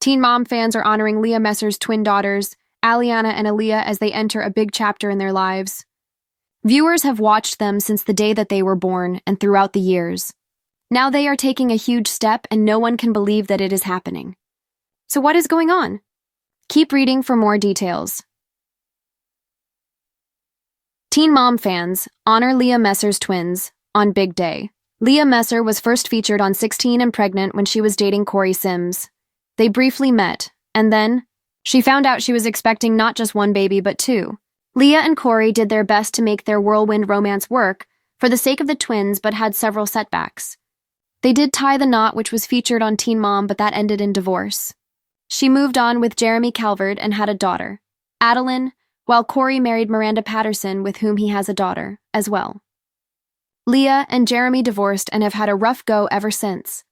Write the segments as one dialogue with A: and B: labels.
A: Teen Mom fans are honoring Leah Messer's twin daughters, Aliana and Aaliyah, as they enter a big chapter in their lives. Viewers have watched them since the day that they were born and throughout the years. Now they are taking a huge step and no one can believe that it is happening. So what is going on? Keep reading for more details. Teen Mom fans honor Leah Messer's twins on Big Day. Leah Messer was first featured on 16 and Pregnant when she was dating Corey Sims. They briefly met, and then she found out she was expecting not just one baby but two. Leah and Corey did their best to make their whirlwind romance work for the sake of the twins but had several setbacks. They did tie the knot, which was featured on Teen Mom, but that ended in divorce. She moved on with Jeremy Calvert and had a daughter, Adeline, while Corey married Miranda Patterson, with whom he has a daughter as well. Leah and Jeremy divorced and have had a rough go ever since.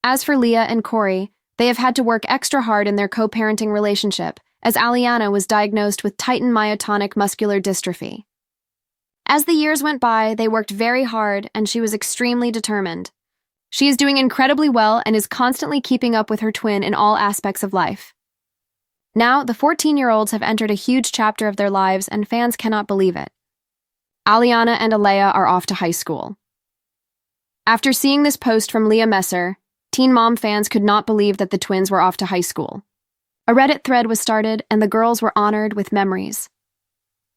A: As for Leah and Corey, they have had to work extra hard in their co-parenting relationship, as Aliana was diagnosed with Titin myotonic muscular dystrophy. As the years went by, they worked very hard and she was extremely determined. She is doing incredibly well and is constantly keeping up with her twin in all aspects of life. Now, the 14-year-olds have entered a huge chapter of their lives and fans cannot believe it. Aliana and Leah are off to high school. After seeing this post from Leah Messer, Teen Mom fans could not believe that the twins were off to high school. A Reddit thread was started and the girls were honored with memories.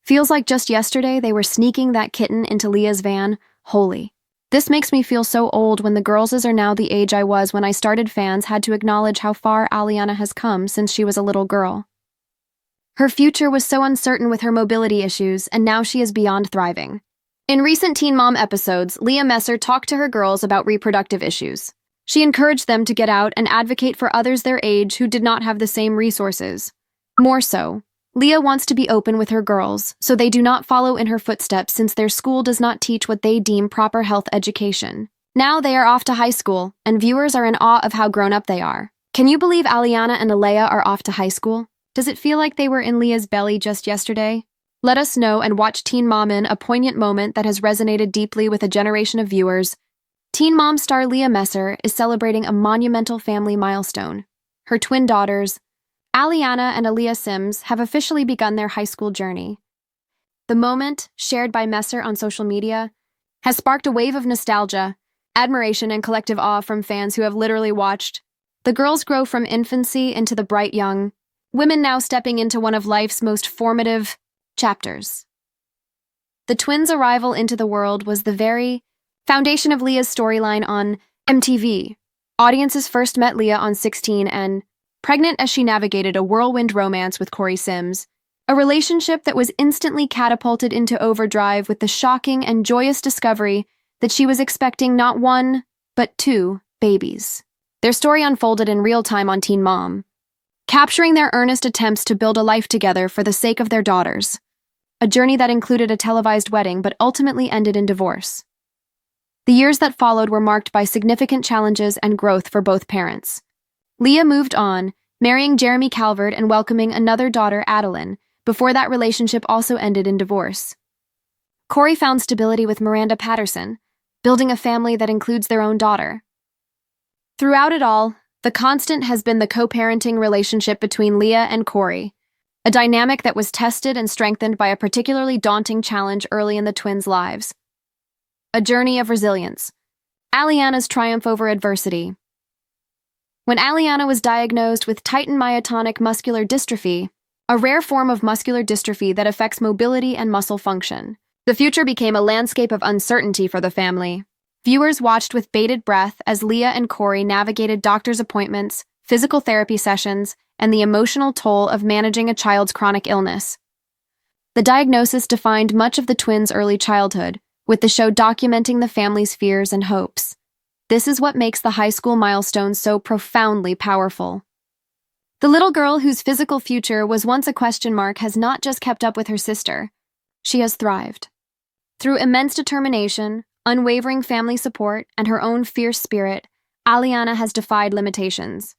A: Feels like just yesterday they were sneaking that kitten into Leah's van. Holy. This makes me feel so old when the girlses are now the age I was when I started. Fans had to acknowledge how far Aliana has come since she was a little girl. Her future was so uncertain with her mobility issues, and now she is beyond thriving. In recent Teen Mom episodes, Leah Messer talked to her girls about reproductive issues. She encouraged them to get out and advocate for others their age who did not have the same resources. More so, Leah wants to be open with her girls so they do not follow in her footsteps since their school does not teach what they deem proper health education. Now they are off to high school, and viewers are in awe of how grown up they are. Can you believe Aliana and Leah are off to high school? Does it feel like they were in Leah's belly just yesterday? Let us know and watch Teen Mom in a poignant moment that has resonated deeply with a generation of viewers. Teen Mom star Leah Messer is celebrating a monumental family milestone. Her twin daughters, Aliana and Aaliyah Sims, have officially begun their high school journey. The moment, shared by Messer on social media, has sparked a wave of nostalgia, admiration, and collective awe from fans who have literally watched the girls grow from infancy into the bright young women now stepping into one of life's most formative chapters. The twins' arrival into the world was the very foundation of Leah's storyline on MTV. Audiences first met Leah on 16 and Pregnant as she navigated a whirlwind romance with Corey Sims, a relationship that was instantly catapulted into overdrive with the shocking and joyous discovery that she was expecting not one, but two babies. Their story unfolded in real time on Teen Mom, capturing their earnest attempts to build a life together for the sake of their daughters, a journey that included a televised wedding but ultimately ended in divorce. The years that followed were marked by significant challenges and growth for both parents. Leah moved on, marrying Jeremy Calvert and welcoming another daughter, Adeline, before that relationship also ended in divorce. Corey found stability with Miranda Patterson, building a family that includes their own daughter. Throughout it all, the constant has been the co-parenting relationship between Leah and Corey, a dynamic that was tested and strengthened by a particularly daunting challenge early in the twins' lives. A journey of resilience. Aliana's triumph over adversity. When Aliana was diagnosed with Titin myotonic muscular dystrophy, a rare form of muscular dystrophy that affects mobility and muscle function, the future became a landscape of uncertainty for the family. Viewers watched with bated breath as Leah and Corey navigated doctor's appointments, physical therapy sessions, and the emotional toll of managing a child's chronic illness. The diagnosis defined much of the twins' early childhood, with the show documenting the family's fears and hopes. This is what makes the high school milestone so profoundly powerful. The little girl whose physical future was once a question mark has not just kept up with her sister. She has thrived. Through immense determination, unwavering family support, and her own fierce spirit, Aliana has defied limitations.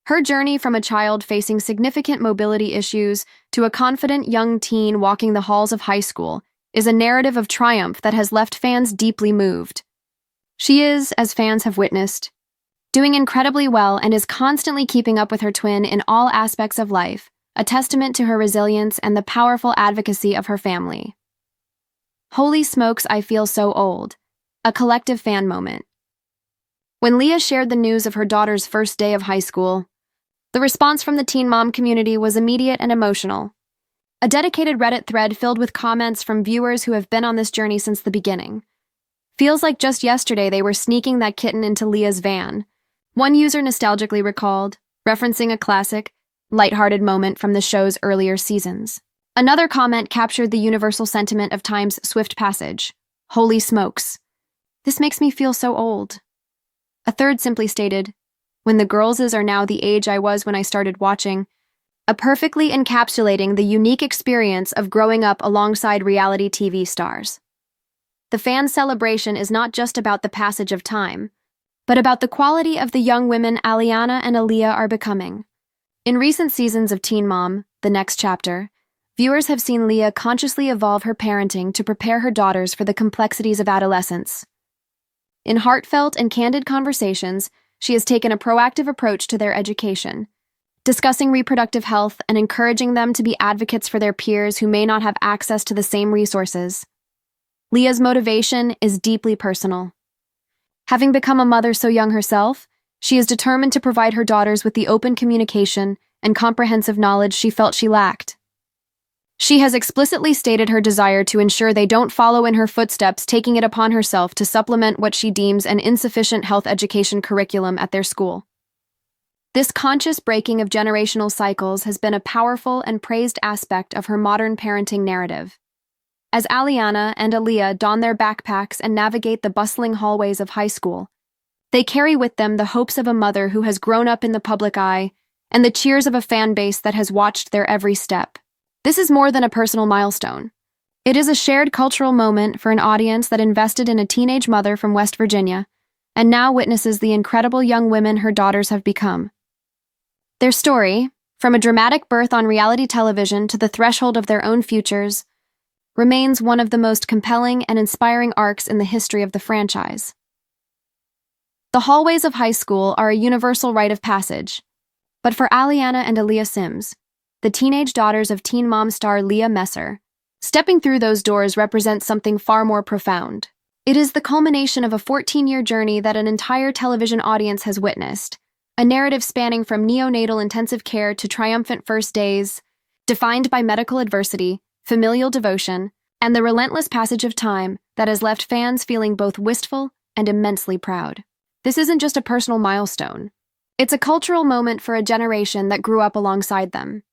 A: Her journey from a child facing significant mobility issues to a confident young teen walking the halls of high school is a narrative of triumph that has left fans deeply moved. She is, as fans have witnessed, doing incredibly well and is constantly keeping up with her twin in all aspects of life, a testament to her resilience and the powerful advocacy of her family. Holy smokes, I feel so old. A collective fan moment. When Leah shared the news of her daughter's first day of high school, the response from the teen mom community was immediate and emotional. A dedicated Reddit thread filled with comments from viewers who have been on this journey since the beginning. Feels like just yesterday they were sneaking that kitten into Leah's van. One user nostalgically recalled, referencing a classic, lighthearted moment from the show's earlier seasons. Another comment captured the universal sentiment of time's swift passage. Holy smokes. This makes me feel so old. A third simply stated, when the girlses are now the age I was when I started watching, a perfectly encapsulating the unique experience of growing up alongside reality TV stars. The fan celebration is not just about the passage of time, but about the quality of the young women Aliana and Aaliyah are becoming. In recent seasons of Teen Mom, The Next Chapter, viewers have seen Leah consciously evolve her parenting to prepare her daughters for the complexities of adolescence. In heartfelt and candid conversations, she has taken a proactive approach to their education, discussing reproductive health and encouraging them to be advocates for their peers who may not have access to the same resources. Leah's motivation is deeply personal. Having become a mother so young herself, she is determined to provide her daughters with the open communication and comprehensive knowledge she felt she lacked. She has explicitly stated her desire to ensure they don't follow in her footsteps, taking it upon herself to supplement what she deems an insufficient health education curriculum at their school. This conscious breaking of generational cycles has been a powerful and praised aspect of her modern parenting narrative. As Aliana and Aaliyah don their backpacks and navigate the bustling hallways of high school, they carry with them the hopes of a mother who has grown up in the public eye and the cheers of a fan base that has watched their every step. This is more than a personal milestone. It is a shared cultural moment for an audience that invested in a teenage mother from West Virginia and now witnesses the incredible young women her daughters have become. Their story, from a dramatic birth on reality television to the threshold of their own futures, remains one of the most compelling and inspiring arcs in the history of the franchise. The hallways of high school are a universal rite of passage, but for Aliana and Aaliyah Sims, the teenage daughters of Teen Mom star Leah Messer, stepping through those doors represents something far more profound. It is the culmination of a 14-year journey that an entire television audience has witnessed, a narrative spanning from neonatal intensive care to triumphant first days, defined by medical adversity, familial devotion, and the relentless passage of time that has left fans feeling both wistful and immensely proud. This isn't just a personal milestone. It's a cultural moment for a generation that grew up alongside them.